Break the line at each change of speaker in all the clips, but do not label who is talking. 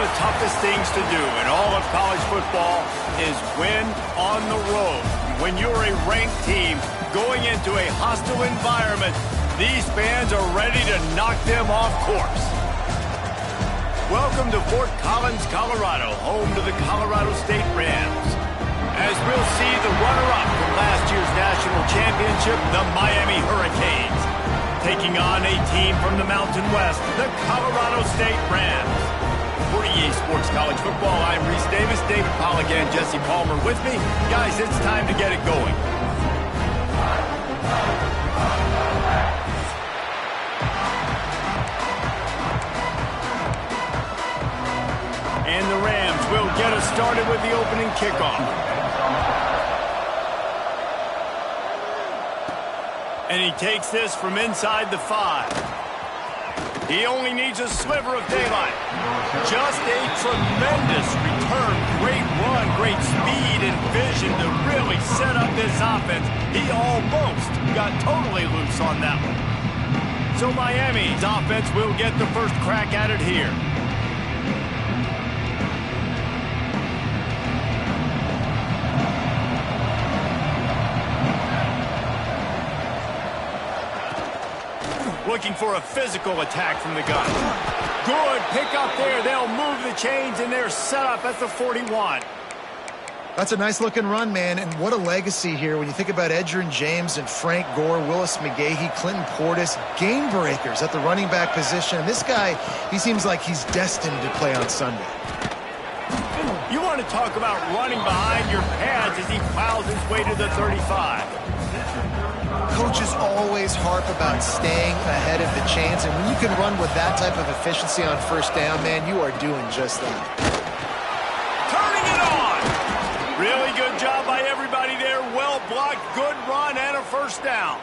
the toughest things to do in all of college football is win on the road. When you're a ranked team going into a hostile environment, these fans are ready to knock them off course. Welcome to Fort Collins, Colorado, home to the Colorado State Rams. As we'll see the runner-up from last year's national championship, the Miami Hurricanes, taking on a team from the Mountain West, the Colorado State Rams. For EA Sports College Football, I'm Reese Davis, David Polligan, Jesse Palmer with me. Guys, it's time to get it going. And the Rams will get us started with the opening kickoff. And he takes this from inside the 5. He only needs a sliver of daylight. Just a tremendous return. Great run, great speed and vision to really set up this offense. He almost got totally loose on that one. So Miami's offense will get the first crack at it here. Looking for a physical attack from the gun. Good pick up there. They'll move the chains, and they're set up at the 41.
That's a nice-looking run, man, and what a legacy here when you think about Edgerrin James and Frank Gore, Willis McGahee, Clinton Portis, game breakers at the running back position. And this guy, he seems like he's destined to play on Sunday.
You want to talk about running behind your pads as he plows his way to the 35.
Coaches always harp about staying ahead of the chains, and when you can run with that type of efficiency on first down, man, you are doing just that.
Turning it on! Really good job by everybody there. Well blocked, good run, and a first down.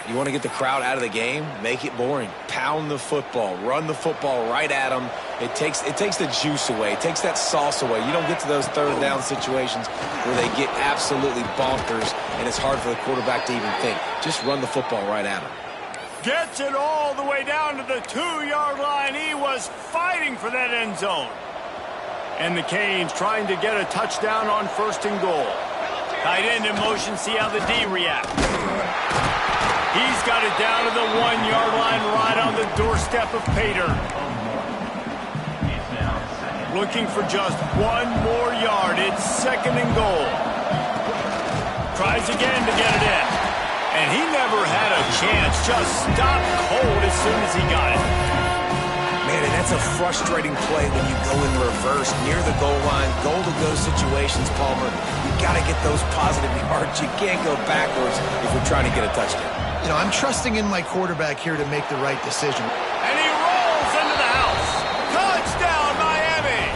You want to get the crowd out of the game? Make it boring. Pound the football. Run the football right at them. It takes the juice away. It takes that sauce away. You don't get to those third down situations where they get absolutely bonkers, and it's hard for the quarterback to even think. Just run the football right at them.
Gets it all the way down to the 2-yard line. He was fighting for that end zone. And the Canes trying to get a touchdown on first and goal. Tight end in motion. See how the D reacts. He's got it down to the 1-yard line right on the doorstep of Pater. Looking for just one more yard. It's second and goal. Tries again to get it in. And he never had a chance. Just stopped cold as soon as he got it.
Man, and that's a frustrating play when you go in reverse near the goal line, goal-to-go situations, Palmer. You got to get those positive yards. You can't go backwards if we're trying to get a touchdown.
You know, I'm trusting in my quarterback here to make the right decision.
And he rolls into the house. Touchdown, Miami!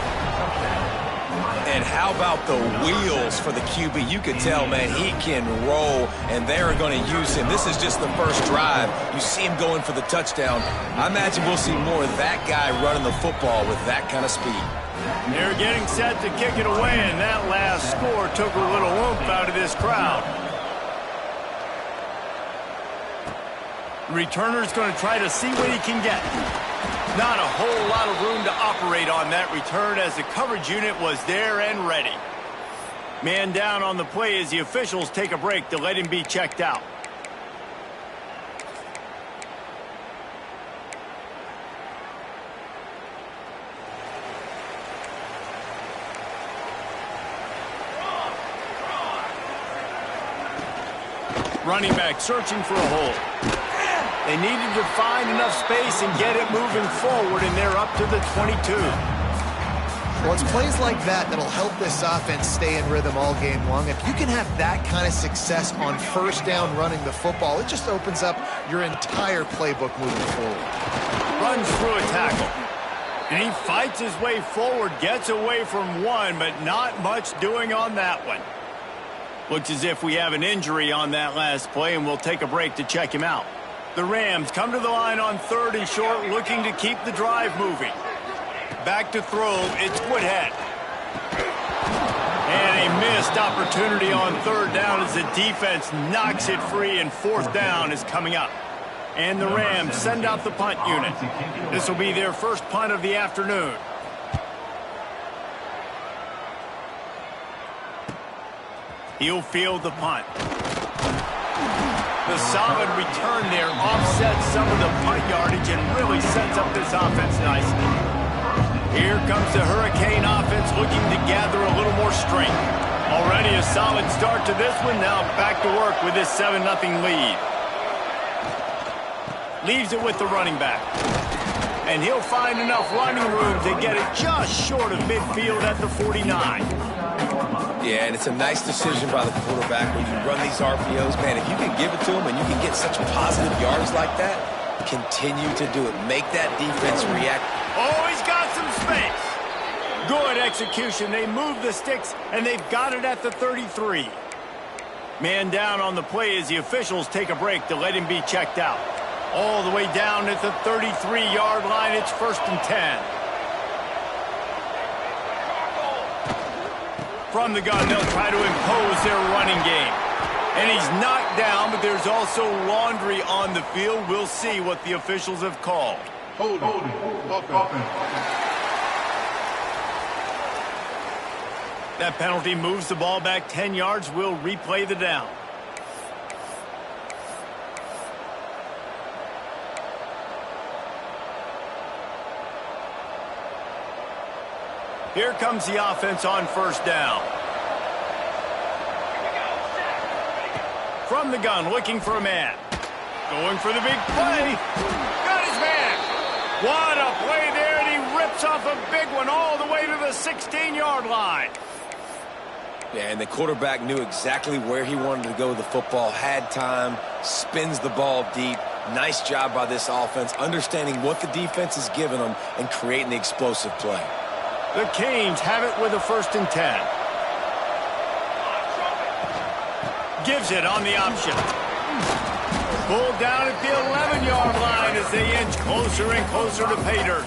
And how about the wheels for the QB? You can tell, man, he can roll, and they're going to use him. This is just the first drive. You see him going for the touchdown. I imagine we'll see more of that guy running the football with that kind of speed.
They're getting set to kick it away, and that last score took a little oomph out of this crowd. Returner's going to try to see what he can get. Not a whole lot of room to operate on that return as the coverage unit was there and ready. Man down on the play as the officials take a break to let him be checked out. Running back searching for a hole. They needed to find enough space and get it moving forward, and they're up to the 22.
Well, it's plays like that that'll help this offense stay in rhythm all game long. If you can have that kind of success on first down running the football, it just opens up your entire playbook moving forward.
Runs through a tackle. And he fights his way forward, gets away from one, but not much doing on that one. Looks as if we have an injury on that last play, and we'll take a break to check him out. The Rams come to the line on 3rd and short, looking to keep the drive moving. Back to throw, it's Woodhead. And a missed opportunity on 3rd down as the defense knocks it free, and 4th down is coming up. And the Rams send out the punt unit. This will be their first punt of the afternoon. He'll field the punt. The solid return there offsets some of the punt yardage and really sets up this offense nicely. Here comes the Hurricane offense looking to gather a little more strength. Already a solid start to this one. Now back to work with this 7-0 lead. Leaves it with the running back. And he'll find enough running room to get it just short of midfield at the 49.
Yeah, and it's a nice decision by the quarterback when you run these RPOs. Man, if you can give it to him and you can get such positive yards like that, continue to do it. Make that defense react.
Oh, he's got some space. Good execution. They move the sticks, and they've got it at the 33. Man down on the play as the officials take a break to let him be checked out. All the way down at the 33-yard line. It's 1st and 10. From the gun, they'll try to impose their running game. And he's knocked down, but there's also laundry on the field. We'll see what the officials have called.
Hold it.
That penalty moves the ball back 10 yards. We'll replay the down. Here comes the offense on 1st down. From the gun, looking for a man. Going for the big play. Got his man. What a play there, and he rips off a big one all the way to the 16-yard line.
Yeah, and the quarterback knew exactly where he wanted to go with the football, had time, spins the ball deep. Nice job by this offense, understanding what the defense is giving them and creating the explosive play.
The Canes have it with a 1st and 10. Gives it on the option. Pulled down at the 11-yard line as they inch closer and closer to pay dirt.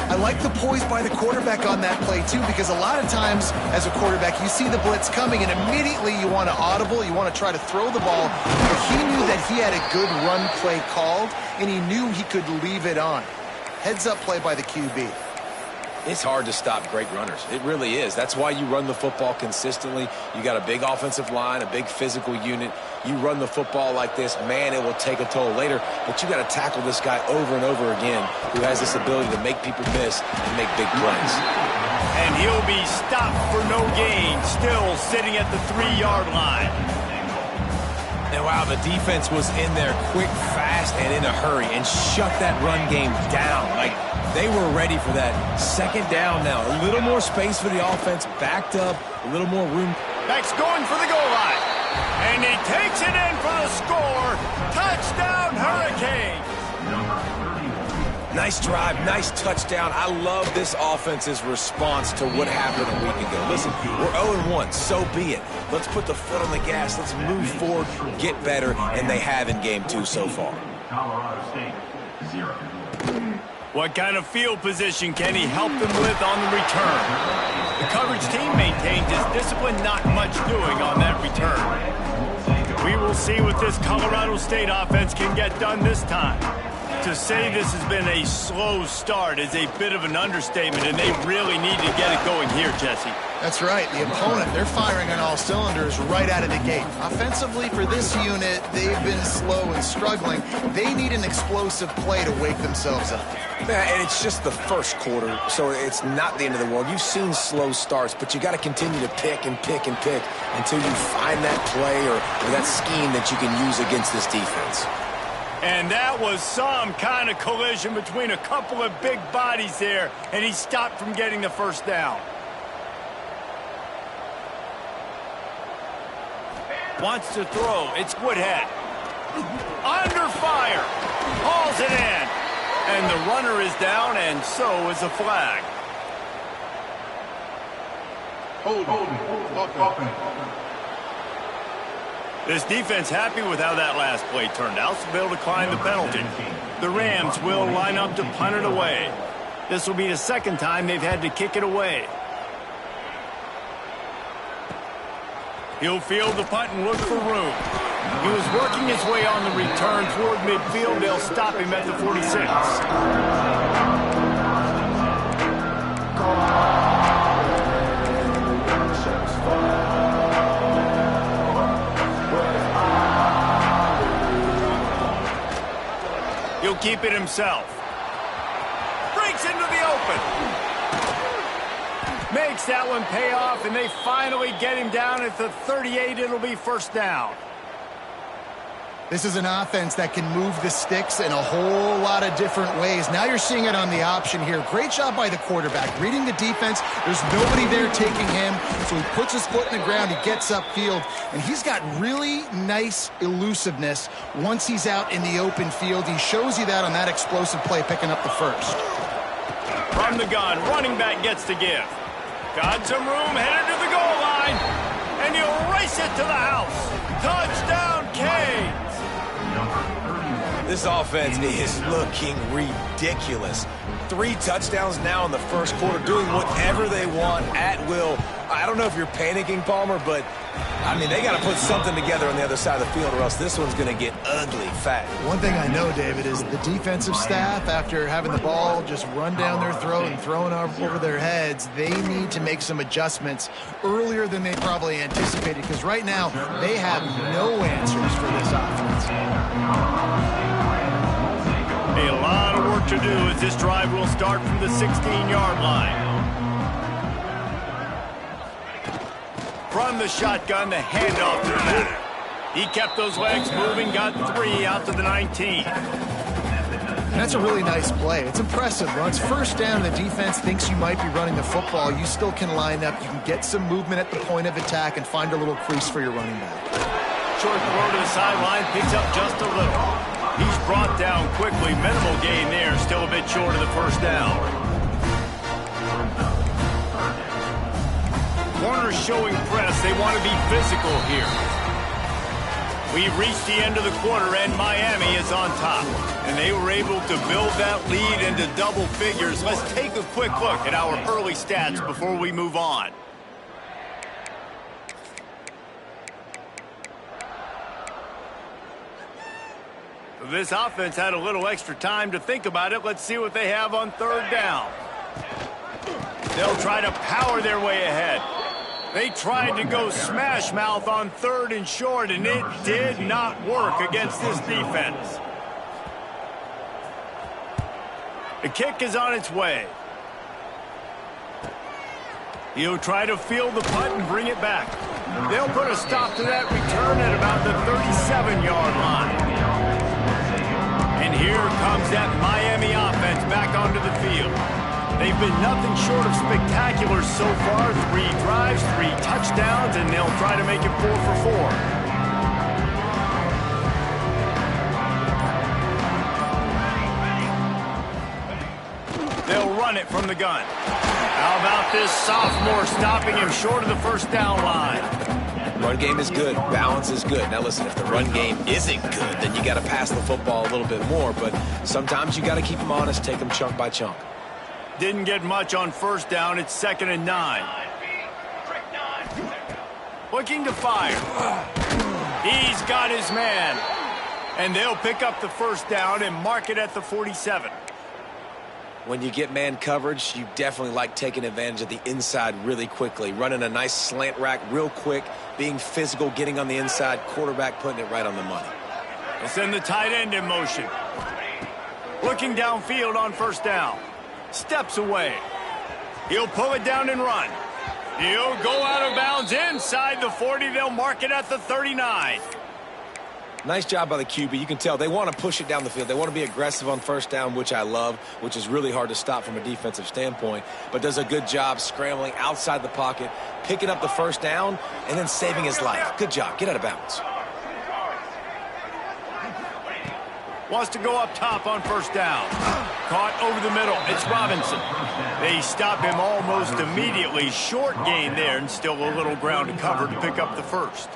I like the poise by the quarterback on that play, too, because a lot of times as a quarterback, you see the blitz coming, and immediately you want to audible, you want to try to throw the ball. But he knew that he had a good run play called, and he knew he could leave it on. Heads-up play by the QB.
It's hard to stop great runners. It really is. That's why you run the football consistently. You got a big offensive line, a big physical unit. You run the football like this, man, it will take a toll later. But you got to tackle this guy over and over again who has this ability to make people miss and make big plays.
And he'll be stopped for no gain, still sitting at the 3-yard line.
And wow, the defense was in there quick, fast, and in a hurry and shut that run game down. Like, they were ready for that. 2nd down now. A little more space for the offense. Backed up. A little more room.
Beck's going for the goal line. And he takes it in for the score. Touchdown, Hurricanes.
Nice drive. Nice touchdown. I love this offense's response to what happened a week ago. Listen, we're 0-1. So be it. Let's put the foot on the gas. Let's move forward, get better, and they have in game 2 so far.
Colorado State, 0.
What kind of field position can he help them with on the return? The coverage team maintains his discipline, not much doing on that return. We will see what this Colorado State offense can get done this time. To say this has been a slow start is a bit of an understatement, and they really need to get it going here, Jesse.
That's right. The opponent, they're firing on all cylinders right out of the gate. Offensively, for this unit, they've been slow and struggling. They need an explosive play to wake themselves up.
Yeah, and it's just the first quarter, so it's not the end of the world. You've seen slow starts, but you got to continue to pick and pick and pick until you find that play or that scheme that you can use against this defense.
And that was some kind of collision between a couple of big bodies there, and he stopped from getting the 1st down. Wants to throw. It's Woodhead. Under fire. Hauls it in. And the runner is down, and so is a flag.
Hold it.
This defense happy with how that last play turned out, so they'll decline the penalty. The Rams will line up to punt it away. This will be the 2nd time they've had to kick it away. He'll field the punt and look for room. He was working his way on the return toward midfield. They'll stop him at the 46. He'll keep it himself. Breaks into the open. Makes that one pay off, and they finally get him down at the 38. It'll be first down.
This is an offense that can move the sticks in a whole lot of different ways. Now you're seeing it on the option here. Great job by the quarterback. Reading the defense, there's nobody there taking him, so he puts his foot in the ground, he gets upfield, and he's got really nice elusiveness once he's out in the open field. He shows you that on that explosive play, picking up the first.
From the gun, running back gets to give. Got some room, headed to the goal line, and he'll race it to the house. Touchdown, Canes!
This offense is looking ridiculous. 3 touchdowns now in the first quarter, doing whatever they want at will. I don't know if you're panicking, Palmer, but, I mean, they got to put something together on the other side of the field or else this one's going to get ugly fast.
One thing I know, David, is the defensive staff, after having the ball just run down their throat and thrown over their heads, they need to make some adjustments earlier than they probably anticipated, because right now they have no answers for this offense.
A lot of work to do as this drive will start from the 16-yard line. From the shotgun, the handoff to the back. He kept those legs moving, got 3 out to the 19.
And that's a really nice play. It's impressive. Once first down, the defense thinks you might be running the football. You still can line up. You can get some movement at the point of attack and find a little crease for your running back.
Short throw to the sideline, picks up just a little. He's brought down quickly. Minimal gain there, still a bit short of the first down. Corners showing press. They want to be physical here. We've reached the end of the quarter, and Miami is on top. And they were able to build that lead into double figures. Let's take a quick look at our early stats before we move on. This offense had a little extra time to think about it. Let's see what they have on third down. They'll try to power their way ahead. They tried to go smash mouth on 3rd and short, and it did not work against this defense. The kick is on its way. He'll try to field the punt and bring it back. They'll put a stop to that return at about the 37-yard line. And here comes that Miami offense back onto the field. They've been nothing short of spectacular so far. 3 drives, 3 touchdowns, and they'll try to make it 4 for 4. They'll run it from the gun. How about this sophomore stopping him short of the first down line?
Run game is good. Balance is good. Now, listen, if the run game isn't good, then you got to pass the football a little bit more. But sometimes you got to keep them honest, take them chunk by chunk.
Didn't get much on first down. It's 2nd and 9. Looking to fire. He's got his man. And they'll pick up the first down and mark it at the 47.
When you get man coverage, you definitely like taking advantage of the inside really quickly. Running a nice slant rack real quick, being physical, getting on the inside, quarterback putting it right on the money.
They'll send the tight end in motion. Looking downfield on first down. Steps away. He'll pull it down and run. He'll go out of bounds inside the 40. They'll mark it at the 39.
Nice job by the QB. You can tell they want to push it down the field. They want to be aggressive on first down, which I love, which is really hard to stop from a defensive standpoint, but does a good job scrambling outside the pocket, picking up the first down, and then saving his life. Good job. Get out of bounds.
Wants to go up top on first down. Caught over the middle. It's Robinson. They stop him almost immediately. Short gain there, and still a little ground to cover to pick up the first.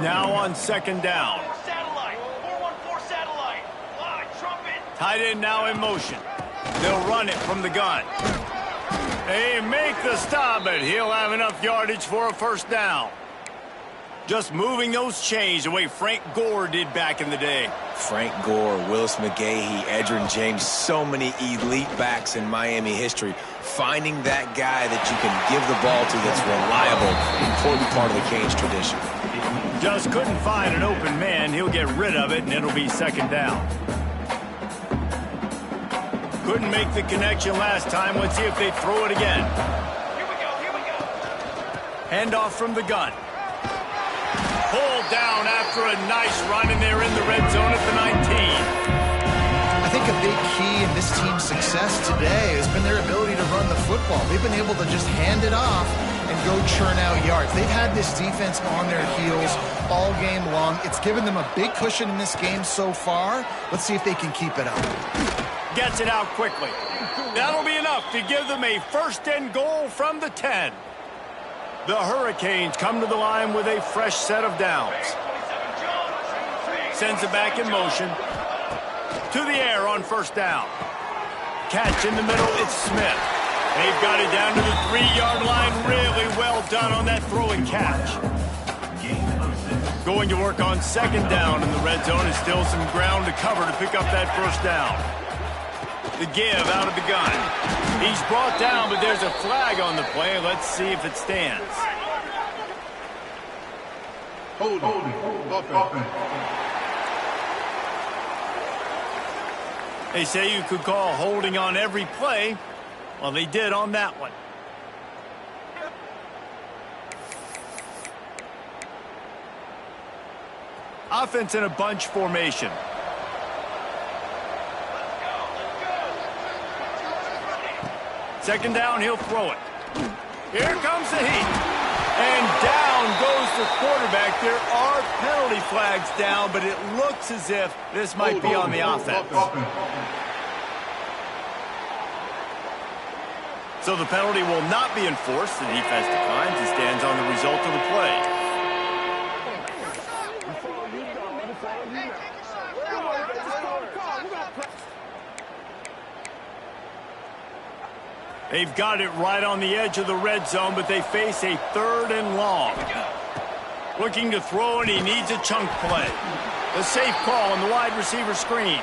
Now on 2nd down. Tight end now in motion. They'll run it from the gun. They make the stop, but he'll have enough yardage for a first down. Just moving those chains the way Frank Gore did back in the day.
Frank Gore, Willis McGahee, Edgerrin James, so many elite backs in Miami history. Finding that guy that you can give the ball to that's reliable, important part of the Canes tradition.
Just couldn't find an open man. He'll get rid of it, and it'll be 2nd down. Couldn't make the connection last time. Let's see if they throw it again. Handoff from the gun. Pulled down after a nice run, and they're in the red zone at the 19.
I think a big key in this team's success today has been their ability to run the football. They've been able to just hand it off and go churn out yards. They've had this defense on their heels all game long. It's given them a big cushion in this game so far. Let's see if they can keep it up.
Gets it out quickly. That'll be enough to give them a first and goal from the 10. The Hurricanes come to the line with a fresh set of downs. Sends it back in motion. To the air on first down. Catch in the middle, it's Smith. They've got it down to the 3-yard line. Really well done on that throw and catch. Going to work on second down in the red zone. Is still some ground to cover to pick up that first down. The give out of the gun. He's brought down, but there's a flag on the play. Let's see if it stands.
Holding. Offense.
They say you could call holding on every play. Well, they did on that one. Offense in a bunch formation. Second down, he'll throw it. Here comes the heat. And down goes the quarterback. There are penalty flags down, but it looks as if this might be on the offense. So the penalty will not be enforced. The defense declines and stands on the result of the play. They've got it right on the edge of the red zone, but they face a 3rd and long. Looking to throw, and he needs a chunk play. The safe call on the wide receiver screen.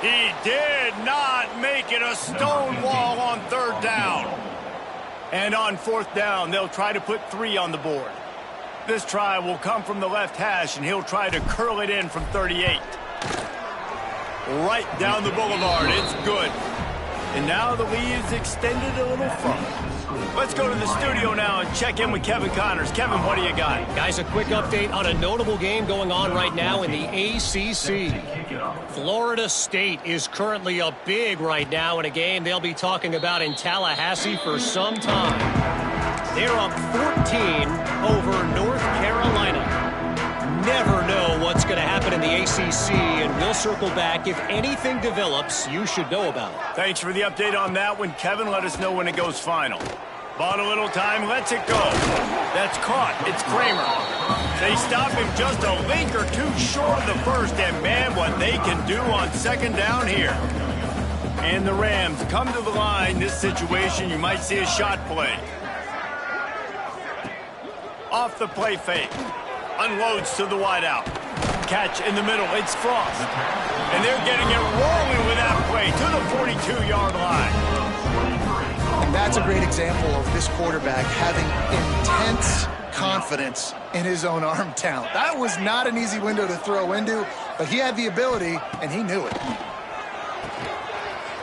He did not make it a stone wall on 3rd down. And on 4th down, they'll try to put 3 on the board. This try will come from the left hash, and he'll try to curl it in from 38. Right down the boulevard. It's good. And now the lead is extended a little further. Let's go to the studio now and check in with Kevin Connors. Kevin, what do you got?
Guys, a quick update on a notable game going on right now in the ACC. Florida State is currently up big right now in a game they'll be talking about in Tallahassee for some time. They're up 14 over North Carolina. Never know what's going to happen in the ACC, and we'll circle back. If anything develops, you should know about it.
Thanks for the update on that one, Kevin. Let us know when it goes final. Bought a little time, lets it go. That's caught. It's Kramer. They stop him just a link or two short of the first, and man, what they can do on second down here. And the Rams come to the line. This situation, you might see a shot play. Off the play fake. Unloads to the wideout. Catch in the middle. It's Frost. And they're getting it rolling with that play to the 42-yard line.
And that's a great example of this quarterback having intense confidence in his own arm talent. That was not an easy window to throw into, but he had the ability, and he knew it.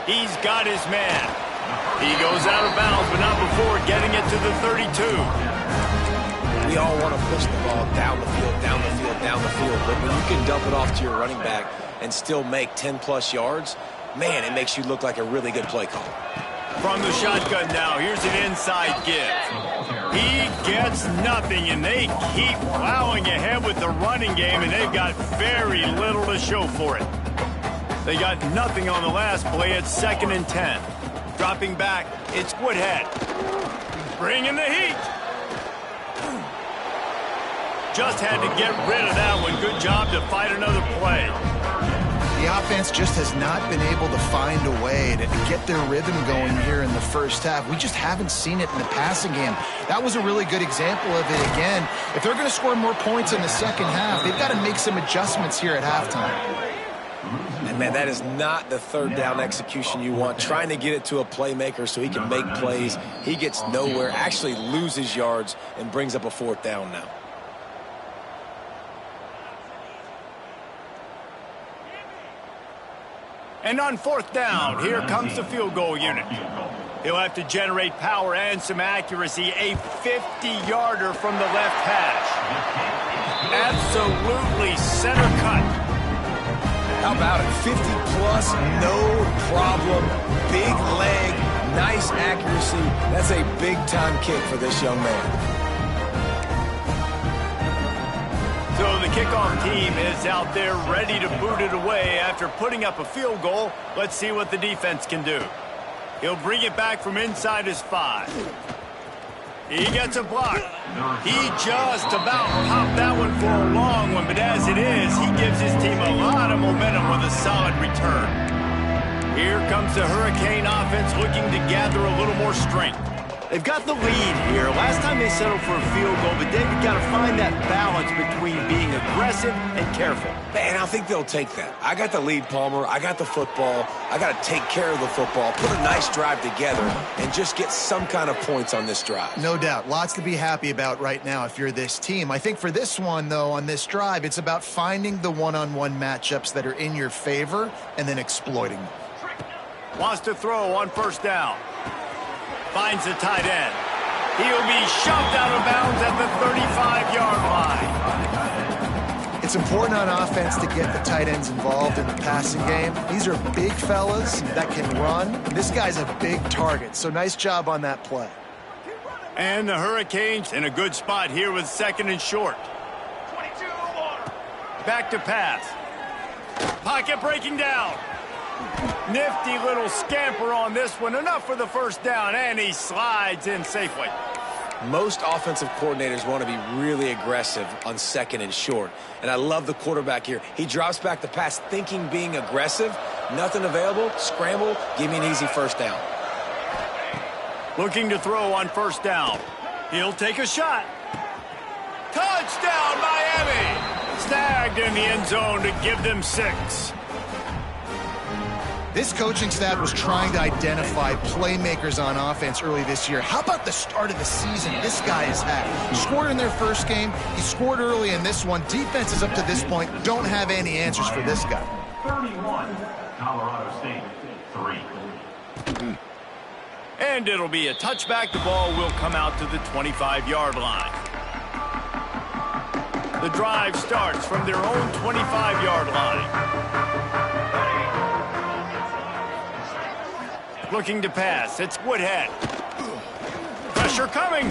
He's got his man. He goes out of bounds, but not before getting it to the 32.
We all want to push the ball down the field, down the field, down the field. But when you can dump it off to your running back and still make 10-plus yards, man, it makes you look like a really good play call.
From the shotgun now, here's an inside give. He gets nothing, and they keep plowing ahead with the running game, and they've got very little to show for it. They got nothing on the last play. It's 2nd and 10. Dropping back, it's Woodhead. Bringing the heat. Just had to get rid of that one. Good job to fight another play.
The offense just has not been able to find a way to get their rhythm going here in the first half. We just haven't seen it in the passing game. That was a really good example of it again. If they're going to score more points in the second half, they've got to make some adjustments here at halftime.
And, man, that is not the 3rd down execution you want. Trying to get it to a playmaker so he can make plays. He gets nowhere, actually loses yards, and brings up a 4th down now.
And on fourth down, here comes the field goal unit. He'll have to generate power and some accuracy. A 50-yarder from the left hash. Absolutely center cut.
How about it? 50-plus, no problem. Big leg, nice accuracy. That's a big-time kick for this young man.
So the kickoff team is out there ready to boot it away after putting up a field goal. Let's see what the defense can do. He'll bring it back from inside his 5. He gets a block. He just about popped that one for a long one, but as it is, he gives his team a lot of momentum with a solid return. Here comes the Hurricane offense looking to gather a little more strength. They've got the lead here. Last time they settled for a field goal, but they've got to find that balance between being aggressive and careful.
Man, I think they'll take that. I got the lead, Palmer. I got the football. I got to take care of the football, put a nice drive together, and just get some kind of points on this drive.
No doubt. Lots to be happy about right now if you're this team. I think for this one, though, on this drive, it's about finding the one-on-one matchups that are in your favor and then exploiting them.
Wants to throw on first down. Finds the tight end. He'll be shoved out of bounds at the 35-yard line.
It's important on offense to get the tight ends involved in the passing game. These are big fellas that can run. This guy's a big target, so nice job on that play.
And the Hurricanes in a good spot here with second and short. Back to pass. Pocket breaking down. Nifty little scamper on this one. Enough for the first down, and he slides in safely.
Most offensive coordinators want to be really aggressive on second and short. And I love the quarterback here. He drops back the pass thinking being aggressive. Nothing available. Scramble. Give me an easy first down.
Looking to throw on first down. He'll take a shot. Touchdown, Miami! Snagged in the end zone to give them 6.
This coaching staff was trying to identify playmakers on offense early this year. How about the start of the season this guy has had? Scored in their first game. He scored early in this one. Defenses up to this point don't have any answers for this guy.
31, Colorado State, 3.
And it'll be a touchback. The ball will come out to the 25-yard line. The drive starts from their own 25-yard line. Looking to pass. It's Woodhead. Pressure coming.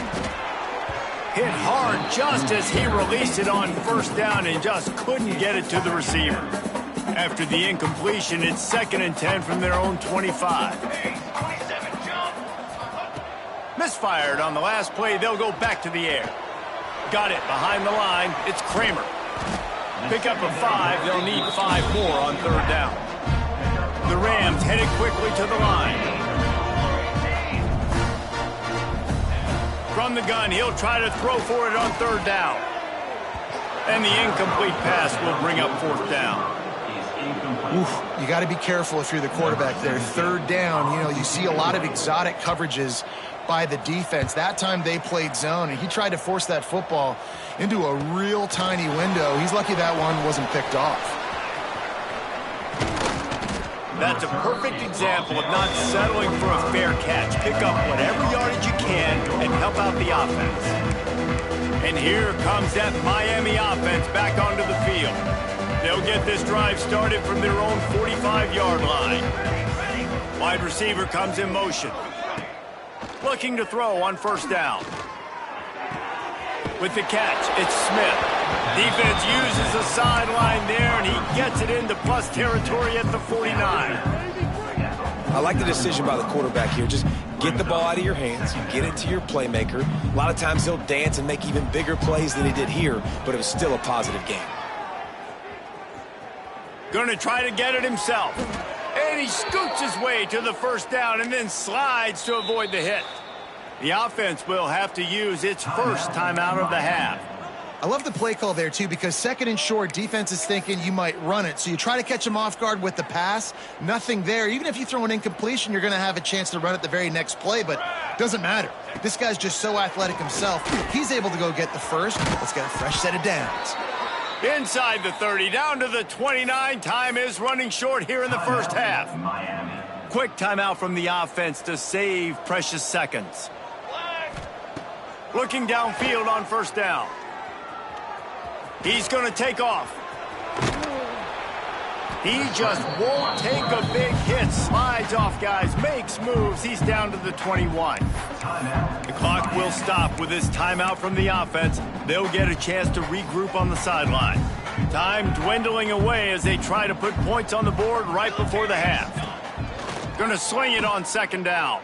Hit hard just as he released it on first down and just couldn't get it to the receiver. After the incompletion, it's 2nd and 10 from their own 25. Misfired on the last play. They'll go back to the air. Got it behind the line. It's Kramer. Pick up a 5. They'll need 5 more on third down. The Rams headed quickly to the line. From the gun, he'll try to throw for it on third down. And the incomplete pass will bring up fourth down.
Oof, you got to be careful if you're the quarterback there. Third down, you see a lot of exotic coverages by the defense. That time they played zone, and he tried to force that football into a real tiny window. He's lucky that one wasn't picked off.
That's a perfect example of not settling for a fair catch. Pick up whatever yardage you can and help out the offense. And here comes that Miami offense back onto the field. They'll get this drive started from their own 45-yard line. Wide receiver comes in motion. Looking to throw on first down. With the catch, it's Smith. Defense uses the sideline there, and he gets it into plus territory at the 49.
I like the decision by the quarterback here. Just get the ball out of your hands. You get it to your playmaker. A lot of times he'll dance and make even bigger plays than he did here, but it was still a positive game.
Going to try to get it himself. And he scoots his way to the first down and then slides to avoid the hit. The offense will have to use its first timeout of the half.
I love the play call there, too, because 2nd and short, defense is thinking you might run it. So you try to catch him off guard with the pass. Nothing there. Even if you throw an incompletion, you're going to have a chance to run it the very next play, but it doesn't matter. This guy's just so athletic himself. He's able to go get the first. Let's get a fresh set of downs.
Inside the 30, down to the 29. Time is running short here in the first half. Quick timeout from the offense to save precious seconds. Looking downfield on first down. He's going to take off. He just won't take a big hit. Slides off, guys. Makes moves. He's down to the 21. The clock will stop with this timeout from the offense. They'll get a chance to regroup on the sideline. Time dwindling away as they try to put points on the board right before the half. Going to swing it on second down.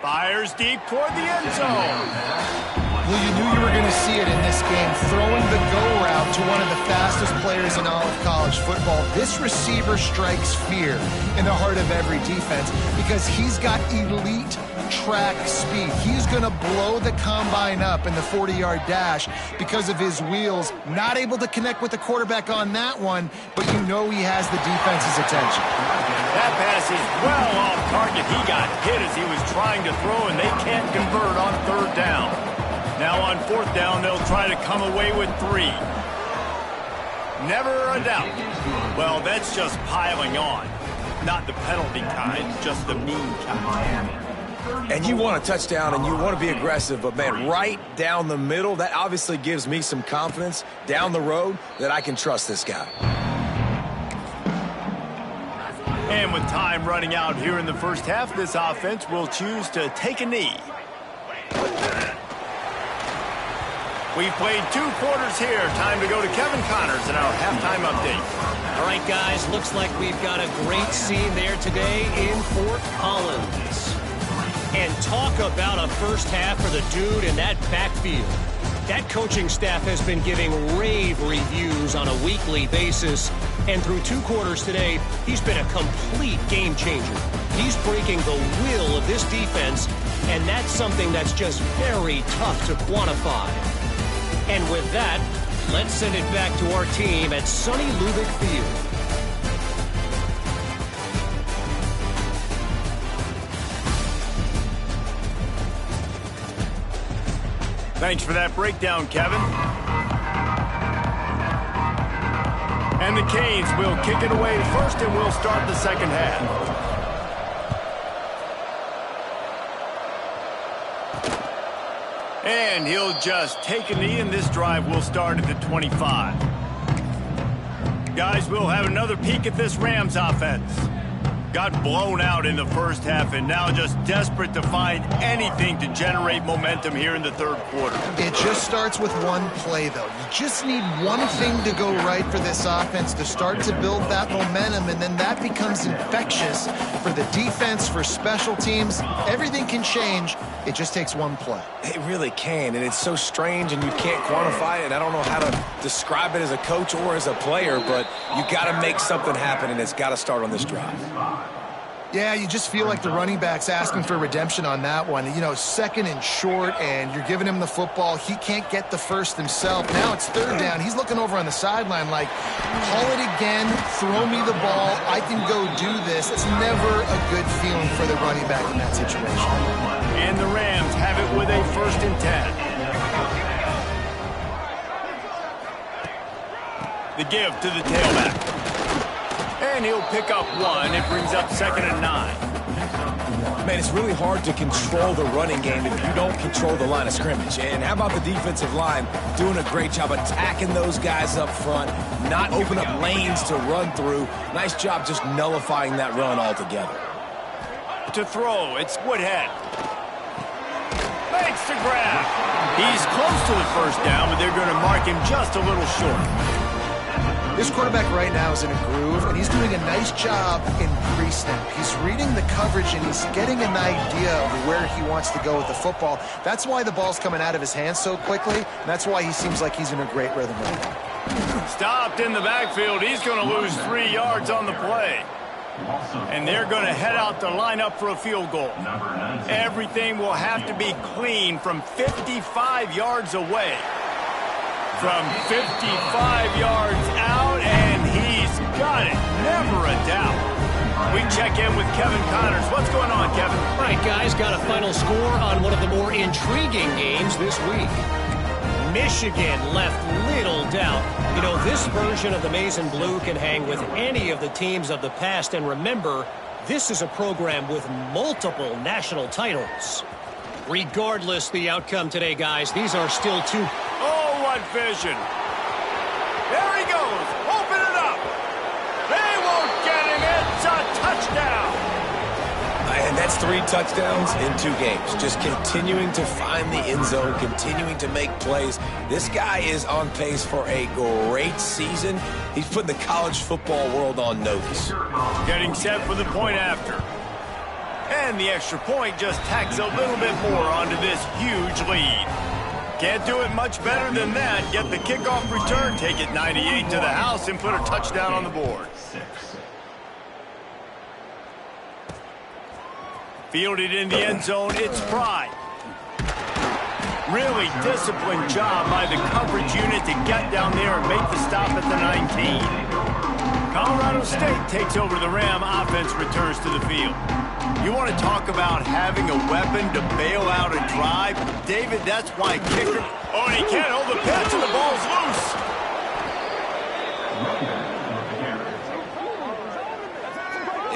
Fires deep toward the end zone.
Well, you knew you were going to see it in this game, throwing the go route to one of the fastest players in all of college football. This receiver strikes fear in the heart of every defense because he's got elite track speed. He's going to blow the combine up in the 40-yard dash because of his wheels. Not able to connect with the quarterback on that one, but you know he has the defense's attention.
That pass is well off target. He got hit as he was trying to throw, and they can't convert on third down. Now on fourth down, they'll try to come away with 3. Never a doubt. Well, that's just piling on. Not the penalty kind, just the mean kind.
And you want a touchdown and you want to be aggressive, but, man, right down the middle, that obviously gives me some confidence down the road that I can trust this guy.
And with time running out here in the first half, this offense will choose to take a knee. We've played 2 quarters here. Time to go to Kevin Connors in our halftime update.
All right, guys, looks like we've got a great scene there today in Fort Collins. And talk about a first half for the dude in that backfield. That coaching staff has been giving rave reviews on a weekly basis. And through 2 quarters today, he's been a complete game changer. He's breaking the will of this defense, and that's something that's just very tough to quantify. And with that, let's send it back to our team at sunny Lubick Field.
Thanks for that breakdown, Kevin. And the Canes will kick it away first, and we'll start the second half. And he'll just take a knee, and this drive will start at the 25. Guys, we'll have another peek at this Rams offense. Got blown out in the first half and now just desperate to find anything to generate momentum here in the third quarter.
It just starts with one play, though. You just need one thing to go right for this offense to start to build that momentum, and then that becomes infectious for the defense, for special teams. Everything can change. It just takes one play.
It really can, and it's so strange, and you can't quantify it. I don't know how to describe it as a coach or as a player, but you got to make something happen, and it's got to start on this drive.
Yeah, you just feel like the running back's asking for redemption on that one. You know, second and short, and you're giving him the football. He can't get the first himself. Now it's third down. He's looking over on the sideline like, call it again, throw me the ball, I can go do this. It's never a good feeling for the running back in that situation.
And the Rams have it with a 1st and 10. The give to the tailback. And he'll pick up 1. It brings up 2nd and 9.
Man, it's really hard to control the running game if you don't control the line of scrimmage. And how about the defensive line doing a great job attacking those guys up front, not open up lanes to run through. Nice job just nullifying that run altogether.
To throw, it's Woodhead. Makes the grab. He's close to the first down, but they're going to mark him just a little short.
This quarterback right now is in a groove, and he's doing a nice job in pre-snap. He's reading the coverage, and he's getting an idea of where he wants to go with the football. That's why the ball's coming out of his hands so quickly, and that's why he seems like he's in a great rhythm right now.
Stopped in the backfield. He's going to lose 3 yards on the play. And they're going to head out to line up for a field goal. Everything will have to be clean from 55 yards away. From 55 yards out, and he's got it. Never a doubt. We check in with Kevin Connors. What's going on, Kevin?
All right, guys, got a final score on one of the more intriguing games this week. Michigan left little doubt. You know, this version of the Maize and Blue can hang with any of the teams of the past. And remember, this is a program with multiple national titles. Regardless the outcome today, guys, these are still two.
Oh, what vision. There he goes. Open it up. They won't get him. It's a touchdown.
And that's 3 touchdowns in 2 games. Just continuing to find the end zone, continuing to make plays. This guy is on pace for a great season. He's putting the college football world on notice.
Getting set for the point after. And the extra point just tacks a little bit more onto this huge lead. Can't do it much better than that. Get the kickoff return, take it 98 to the house, and put a touchdown on the board. Fielded in the end zone, it's Pride. Really disciplined job by the coverage unit to get down there and make the stop at the 19. Colorado State takes over the Ram. Offense returns to the field. You want to talk about having a weapon to bail out a drive? David, that's why kicker... Oh, and he can't hold the pitch and the ball's loose.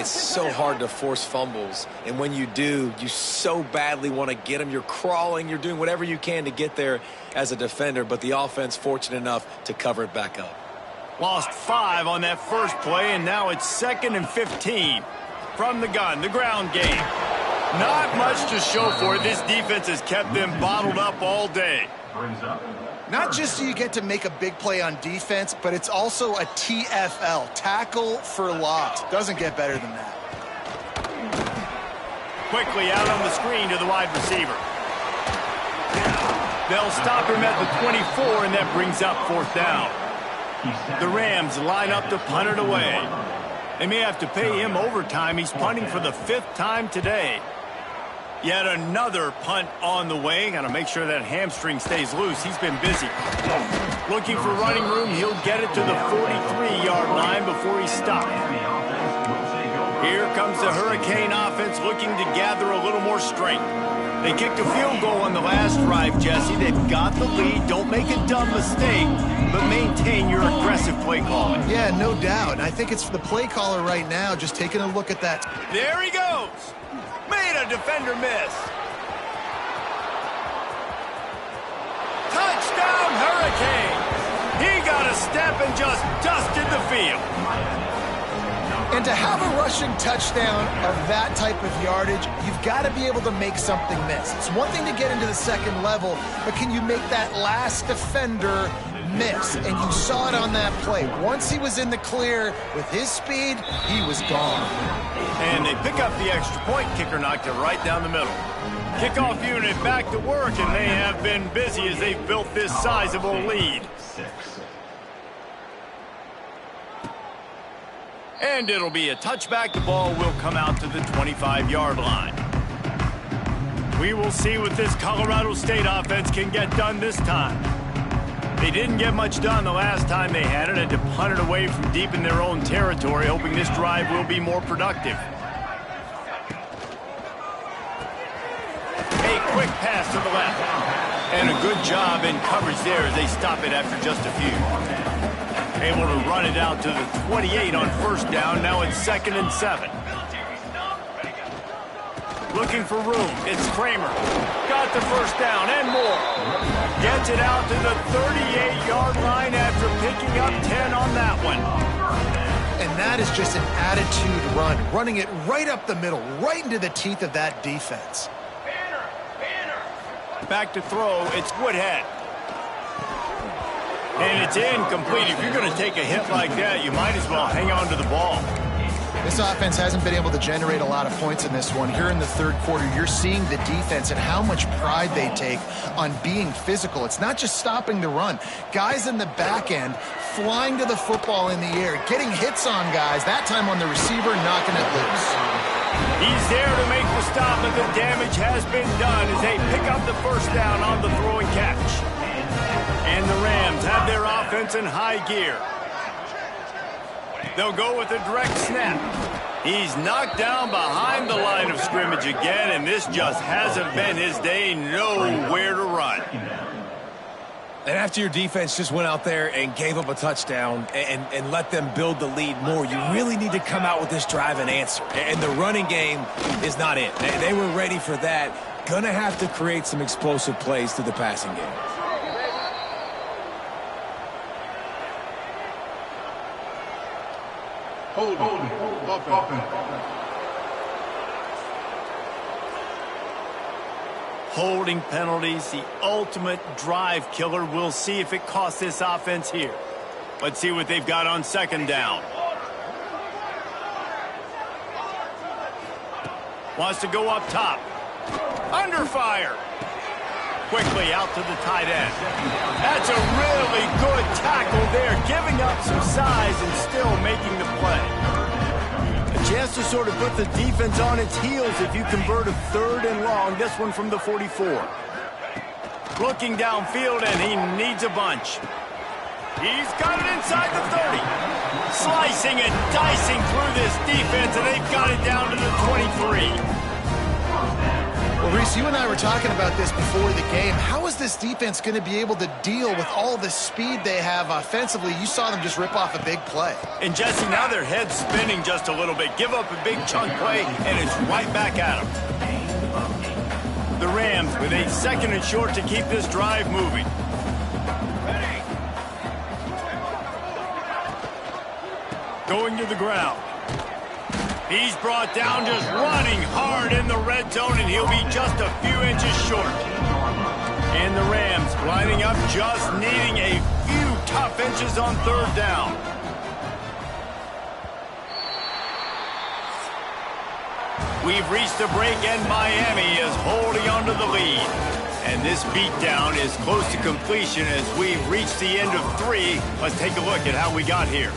It's so hard to force fumbles, and when you do, you so badly want to get them. You're crawling, you're doing whatever you can to get there as a defender, but the offense fortunate enough to cover it back up.
Lost 5 on that first play, and now it's 2nd and 15. From the gun, the ground game. Not much to show for it. This defense has kept them bottled up all day.
Not just do you get to make a big play on defense, but it's also a TFL, tackle for loss. Doesn't get better than that.
Quickly out on the screen to the wide receiver. They'll stop him at the 24, and that brings up 4th down. The Rams line up to punt it away. They may have to pay him overtime. He's punting for the 5th time today. Yet another punt on the way. Got to make sure that hamstring stays loose. He's been busy. Looking for running room. He'll get it to the 43-yard line before he stops. Here comes the Hurricane offense looking to gather a little more strength. They kicked a field goal on the last drive, Jesse. They've got the lead. Don't make a dumb mistake, but maintain your aggressive play calling.
Yeah, no doubt. And I think it's the play caller right now just taking a look at that.
There he goes. Made a defender miss. Touchdown, Hurricane. He got a step and just dusted the field.
And to have a rushing touchdown of that type of yardage, you've got to be able to make something miss. It's one thing to get into the second level, but can you make that last defender miss? And you saw it on that play. Once he was in the clear with his speed, he was gone.
And they pick up the extra point. Kicker knocked it right down the middle. Kickoff unit back to work, and they have been busy as they've built this sizable lead. And it'll be a touchback. The ball will come out to the 25-yard line. We will see what this Colorado State offense can get done this time. They didn't get much done the last time they had it. Had to punt it away from deep in their own territory, hoping this drive will be more productive. A quick pass to the left. And a good job in coverage there as they stop it after just a few. Able to run it out to the 28 on 1st down. Now it's 2nd and 7. Looking for room. It's Kramer. Got the 1st down and more. Gets it out to the 38-yard line after picking up 10 on that one.
And that is just an attitude run. Running it right up the middle, right into the teeth of that defense.
Back to throw. It's Woodhead. And it's incomplete. If you're going to take a hit like that, you might as well hang on to the ball.
This offense hasn't been able to generate a lot of points in this one. Here in the 3rd quarter, you're seeing the defense and how much pride they take on being physical. It's not just stopping the run. Guys in the back end flying to the football in the air, getting hits on guys, that time on the receiver, knocking it loose.
He's there to make the stop, but the damage has been done as they pick up the 1st down on the throw and catch. And the Rams have their offense in high gear. They'll go with a direct snap. He's knocked down behind the line of scrimmage again, and this just hasn't been his day. Nowhere to run.
And after your defense just went out there and gave up a touchdown and let them build the lead more, you really need to come out with this drive and answer. And the running game is not it. They were ready for that. Gonna have to create some explosive plays through the passing game.
Holding penalties, the ultimate drive killer. We'll see if it costs this offense here. Let's see what they've got on second down. Wants to go up top. Under fire. Quickly out to the tight end. That's a really good tackle there, giving up some size and still making the play. A chance to sort of put the defense on its heels if you convert a 3rd and long. This one from the 44. Looking downfield, and he needs a bunch. He's got it inside the 30. Slicing and dicing through this defense, and they've got it down to the 23.
Well, Reese, you and I were talking about this before the game. How is this defense going to be able to deal with all the speed they have offensively? You saw them just rip off a big play.
And, Jesse, now their head's spinning just a little bit. Give up a big chunk play, and it's right back at them. The Rams with a 2nd and short to keep this drive moving. Going to the ground. He's brought down, just running hard in the red zone, and he'll be just a few inches short. And the Rams lining up, just needing a few tough inches on 3rd down. We've reached the break, and Miami is holding on to the lead. And this beatdown is close to completion as we've reached the end of 3. Let's take a look at how we got here.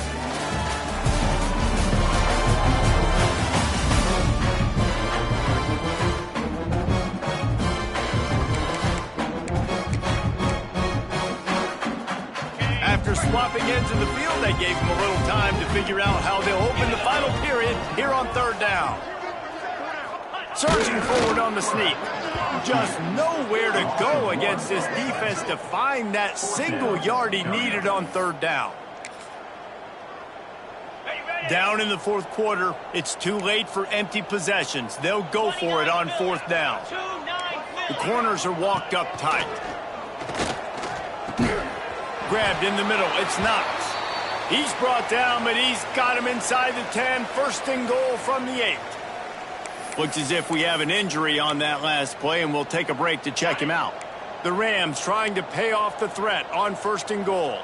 Swapping ends of the field, they gave him a little time to figure out how they'll open the final period here on 3rd down. Surging forward on the sneak. Just nowhere to go against this defense to find that single yard he needed on 3rd down. Down in the 4th quarter, it's too late for empty possessions. They'll go for it on 4th down. The corners are walked up tight. Grabbed in the middle, it's Knox. He's brought down, but he's got him inside the 10. 1st and goal from the 8. Looks as if we have an injury on that last play, and we'll take a break to check him out. The Rams trying to pay off the threat on 1st and goal.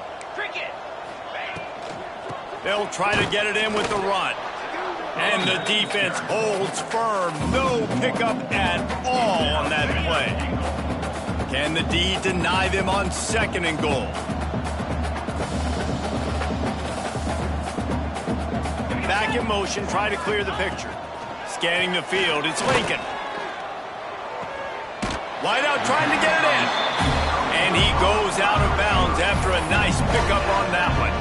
They'll try to get it in with the run. And the defense holds firm. No pickup at all on that play. Can the D deny them on 2nd and goal? Back in motion, try to clear the picture. Scanning the field, it's Lincoln. Wide out trying to get it in. And he goes out of bounds after a nice pickup on that one.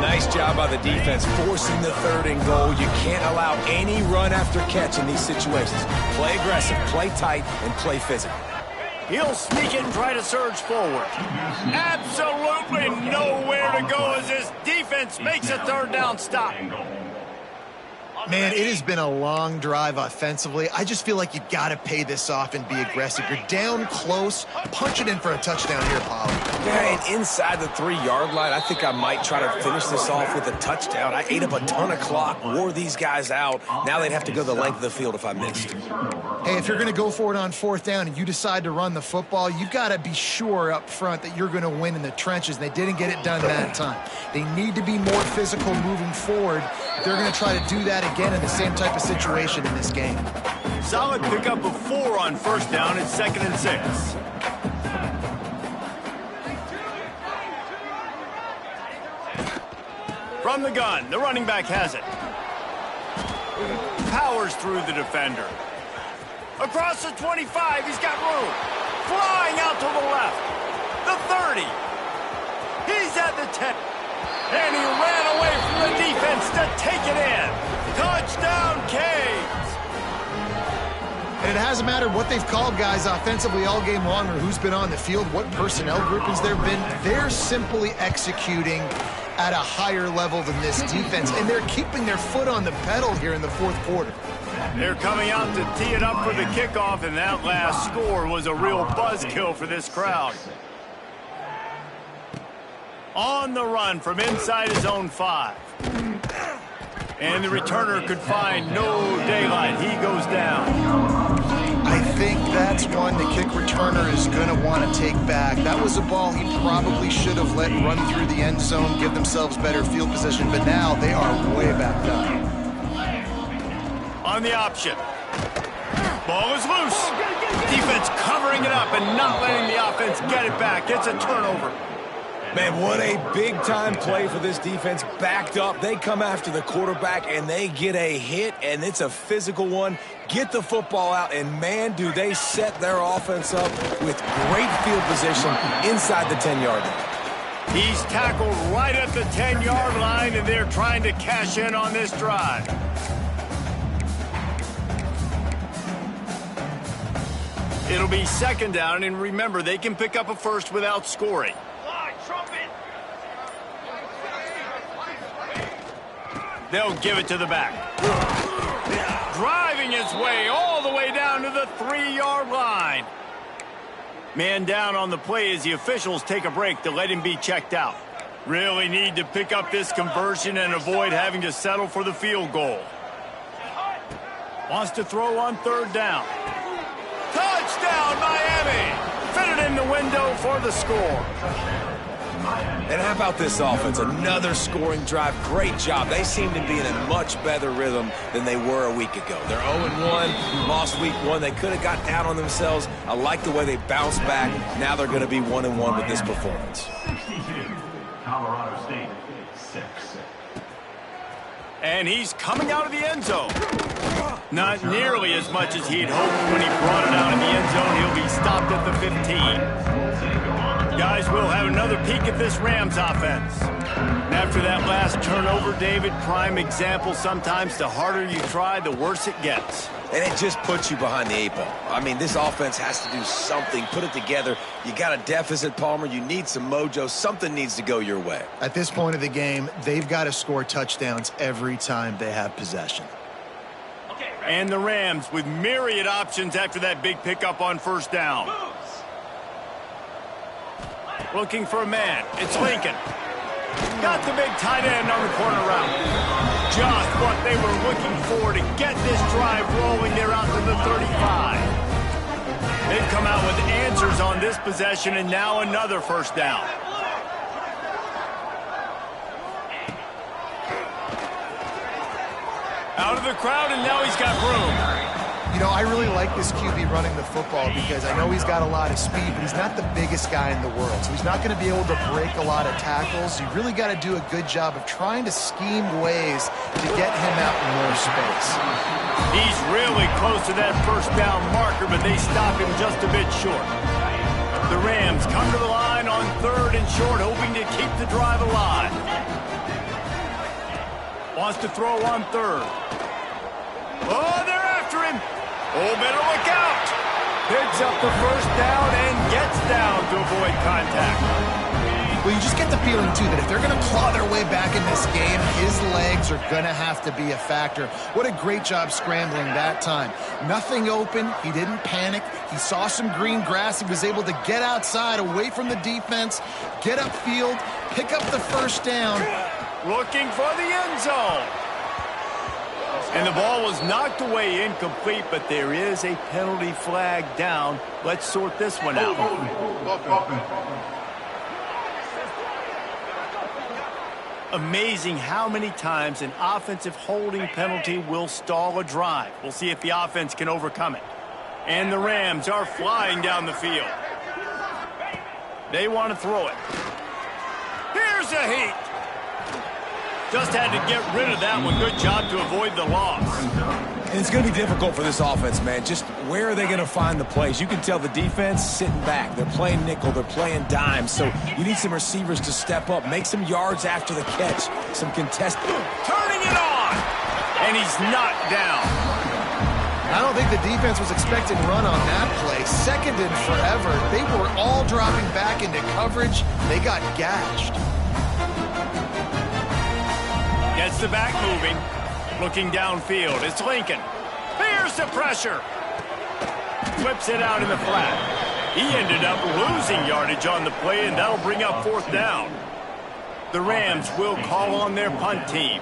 Nice job by the defense forcing the 3rd and goal. You can't allow any run after catch in these situations. Play aggressive, play tight, and play physical.
He'll sneak it and try to surge forward. Absolutely nowhere to go as this defense makes a 3rd down stop.
Man, it has been a long drive offensively. I just feel like you got to pay this off and be aggressive. You're down close. Punch it in for a touchdown here, Paulie.
Yeah, and inside the 3-yard line, I think I might try to finish this off with a touchdown. I ate up a ton of clock, wore these guys out. Now they'd have to go the length of the field if I missed.
Hey, if you're going to go for it on 4th down and you decide to run the football, you've got to be sure up front that you're going to win in the trenches. They didn't get it done that time. They need to be more physical moving forward. They're going to try to do that again in the same type of situation in this game.
Solid pickup of 4 on 1st down. It's 2nd and 6. From the gun, the running back has it. Powers through the defender. Across the 25, he's got room. Flying out to the left. The 30. He's at the 10. And he ran away from the defense to take it in. Touchdown, Canes.
And it hasn't mattered what they've called guys offensively all game long or who's been on the field, what personnel groupings there have been. They're simply executing at a higher level than this defense, and they're keeping their foot on the pedal here in the fourth quarter.
They're coming out to tee it up for the kickoff, and that last score was a real buzzkill for this crowd. On the run from inside his own 5. And the returner could find no daylight. He goes down.
I think that's one the kick returner is going to want to take back. That was a ball he probably should have let run through the end zone, give themselves better field position, but now they are way back up.
On the option. Ball is loose. Defense covering it up and not letting the offense get it back. It's a turnover.
Man, what a big-time play for this defense. Backed up, they come after the quarterback, and they get a hit, and it's a physical one. Get the football out, and man, do they set their offense up with great field position inside the 10-yard line.
He's tackled right at the 10-yard line, and they're trying to cash in on this drive. It'll be second down, and remember, they can pick up a first without scoring. They'll give it to the back. Driving his way all the way down to the 3-yard line. Man down on the play as the officials take a break to let him be checked out. Really need to pick up this conversion and avoid having to settle for the field goal. Wants to throw on third down. Touchdown, Miami! Fitted in the window for the score.
And how about this offense? Another scoring drive. Great job. They seem to be in a much better rhythm than they were a week ago. They're 0-1, lost week 1. They could have got down on themselves. I like the way they bounced back. Now they're going to be 1-1 with this performance.
62, Colorado State, 6.
And he's coming out of the end zone. Not nearly as much as he'd hoped when he brought it out in the end zone. He'll be stopped at the 15. Guys, we'll have another peek at this Rams offense. And after that last turnover, David, prime example, sometimes the harder you try, the worse it gets.
And it just puts you behind the 8 ball. I mean, this offense has to do something, put it together. You got a deficit, Palmer. You need some mojo. Something needs to go your way.
At this point of the game, they've got to score touchdowns every time they have possession.
And the Rams with myriad options after that big pickup on first down. Looking for a man. It's Lincoln. Got the big tight end on the corner route. Just what they were looking for to get this drive rolling. They're out to the 35. They've come out with answers on this possession, and now another first down. Out of the crowd, and now he's got room.
You know, I really like this QB running the football because I know he's got a lot of speed, but he's not the biggest guy in the world. So he's not going to be able to break a lot of tackles. You really got to do a good job of trying to scheme ways to get him out in more space.
He's really close to that first down marker, but they stop him just a bit short. The Rams come to the line on third and short, hoping to keep the drive alive. Wants to throw on third. Oh, they're after him. Oh, better look out. Picks up the first down and gets down to avoid contact.
Well, you just get the feeling, too, that if they're going to claw their way back in this game, his legs are going to have to be a factor. What a great job scrambling that time. Nothing open. He didn't panic. He saw some green grass. He was able to get outside, away from the defense, get upfield, pick up the first down.
Looking for the end zone. And the ball was knocked away incomplete, but there is a penalty flag down. Let's sort this one out. Amazing how many times an offensive holding penalty will stall a drive. We'll see if the offense can overcome it. And the Rams are flying down the field. They want to throw it. Here's a heat. Just had to get rid of that one. Good job to avoid the loss.
And it's going to be difficult for this offense, man. Just where are they going to find the plays? You can tell the defense sitting back. They're playing nickel. They're playing dime. So you need some receivers to step up, make some yards after the catch, some contest.
Turning it on. And he's knocked down.
I don't think the defense was expecting run on that play. Second and forever. They were all dropping back into coverage. They got gashed.
Gets the back moving. Looking downfield. It's Lincoln. Fears the pressure. Flips it out in the flat. He ended up losing yardage on the play, and that'll bring up fourth down. The Rams will call on their punt team.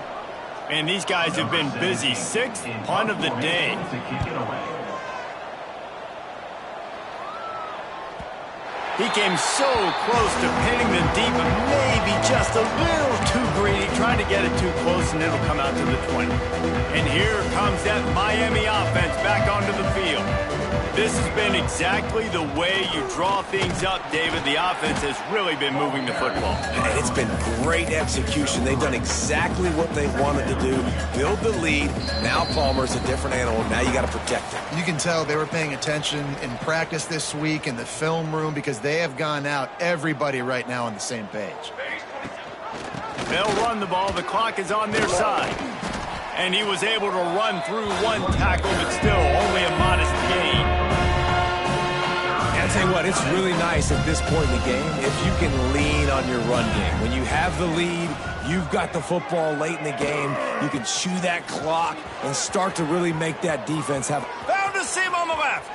And these guys have been busy. Sixth punt of the day. He came so close to pinning them deep, but maybe just a little too greedy, trying to get it too close, and it'll come out to the 20. And here comes that Miami offense back onto the field. This has been exactly the way you draw things up, David. The offense has really been moving the football.
And it's been great execution. They've done exactly what they wanted to do. Build the lead. Now Palmer's a different animal. Now you got to protect him.
You can tell they were paying attention in practice this week in the film room because they have gone out, everybody right now on the same page.
They'll run the ball. The clock is on their side. And he was able to run through one tackle, but still only a modest gain.
I'll tell you what, it's really nice at this point in the game if you can lean on your run game. When you have the lead, you've got the football late in the game, you can chew that clock and start to really make that defense have...
Found a seam on the left.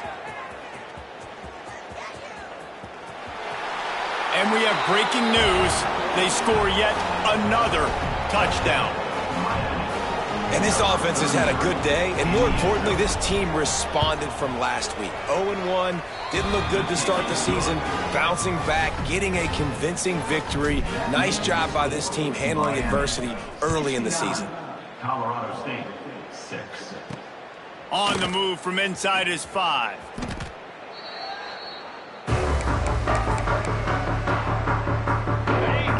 And we have breaking news. They score yet another touchdown.
And this offense has had a good day, and more importantly, this team responded from last week. 0-1, didn't look good to start the season, bouncing back, getting a convincing victory. Nice job by this team handling adversity early in the season.
Colorado State, 6.
On the move from inside his 5.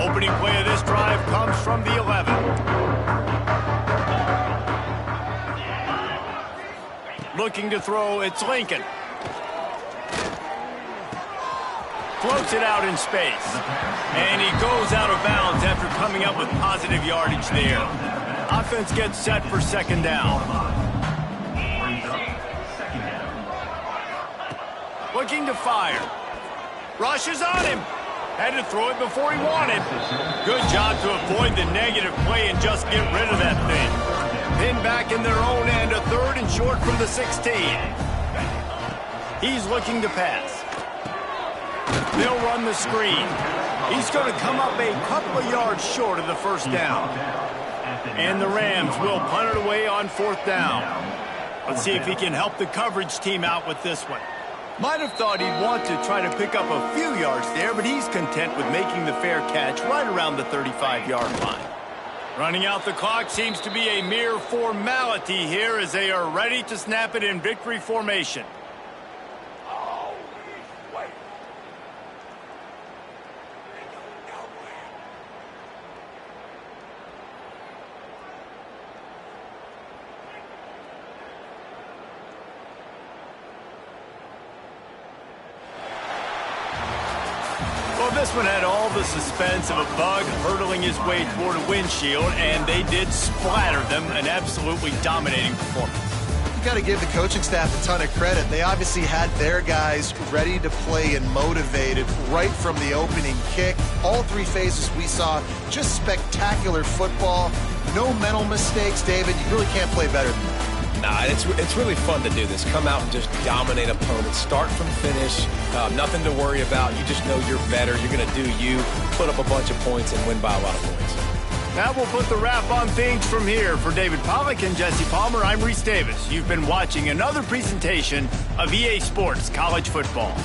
Opening play of this drive comes from the 11. Looking to throw, it's Lincoln. Floats it out in space. And he goes out of bounds after coming up with positive yardage there. Offense gets set for second down. Looking to fire. Rushes on him. Had to throw it before he wanted. Good job to avoid the negative play and just get rid of that thing. Pinned back in their own end, a third and short from the 16. He's looking to pass. They'll run the screen. He's going to come up a couple of yards short of the first down. And the Rams will punt it away on fourth down. Let's see if he can help the coverage team out with this one. Might have thought he'd want to try to pick up a few yards there, but he's content with making the fair catch right around the 35-yard line. Running out the clock seems to be a mere formality here as they are ready to snap it in victory formation. This one had all the suspense of a bug hurtling his way toward a windshield, and they did splatter them, an absolutely dominating performance.
You got to give the coaching staff a ton of credit. They obviously had their guys ready to play and motivated right from the opening kick. All three phases we saw, just spectacular football. No mental mistakes, David. You really can't play better than that.
Nah, it's really fun to do this. Come out and just dominate opponents. Start from finish. Nothing to worry about. You just know you're better. You're going to do you. Put up a bunch of points and win by a lot of points.
Now we'll put the wrap on things from here. For David Pollack and Jesse Palmer, I'm Reese Davis. You've been watching another presentation of EA Sports College Football.